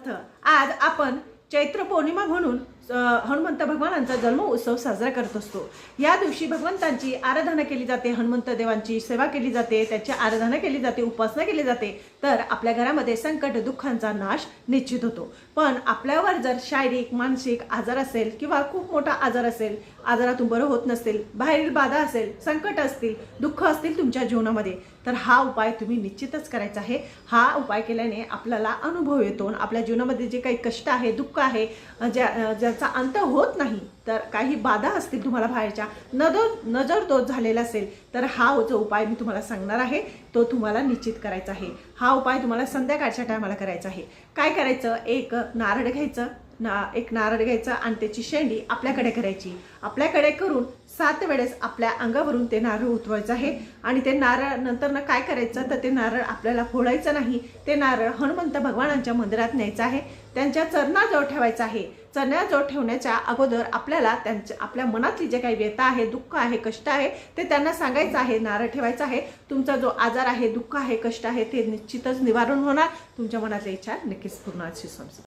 समर्थ। आज आपण चैत्र पौर्णिमा म्हणून हनुमंत भगवानांचा जन्म उत्सव साजरा करत असतो। या दिवशी भगवंतांची आराधना केली जाते, हनुमंत देवांची सेवा केली जाते, त्याची आराधना केली जाते, उपासना केली जाते। तर आपल्या घरामध्ये संकट दुःखांचा नाश निश्चित होतो। पण आपल्यावर जर शारीरिक मानसिक आजार असेल किंवा खूप मोठा आजार असेल, आजारातून बरं होत नसेल, बाहेरील बाधा असेल, संकट असतील, दुःख असतील तुमच्या जीवनामध्ये, तर हा उपाय तुम्ही निश्चितच करायचा आहे। हा उपाय केल्याने आपल्याला अनुभव येतो, आपल्या जीवनामध्ये जे काही कष्ट आहे, दुःख आहे, ज्याचा अंत होत नाही, तर काही बाधा असतील तुम्हाला बाहेरच्या, नजर दोष झालेला असेल, तर हा जो उपाय मी तुम्हाला सांगणार आहे तो तुम्हाला निश्चित करायचा आहे। हा उपाय तुम्हाला संध्याकाळच्या टायमाला करायचा आहे। काय करायचं, एक नारळ घ्यायचं आणि त्याची शेंडी आपल्याकडे करायची। आपल्याकडे करून 7 वेळेस आपल्या अंगावरून ते नारळ उतरवायचं आहे। आणि ते नारळ नंतर काय करायचं, तर ते नारळ आपल्याला फोडायचं नाही, ते नारळ हनुमंत भगवानांच्या मंदिरात न्यायचं आहे, त्यांच्या चरणाजवळ ठेवायचं आहे। चरणाजवळ ठेवण्याच्या अगोदर आपल्याला आपल्या मनातली जे काही व्यथा आहे, दुःख आहे, कष्ट आहे, ते त्यांना सांगायचं आहे, नारळ ठेवायचा आहे। तुमचा जो आजार आहे, दुःख आहे, कष्ट आहे, ते निश्चितच निवारण होणार, तुमच्या मनातल्या इच्छा नक्कीच पूर्ण अशी समजा।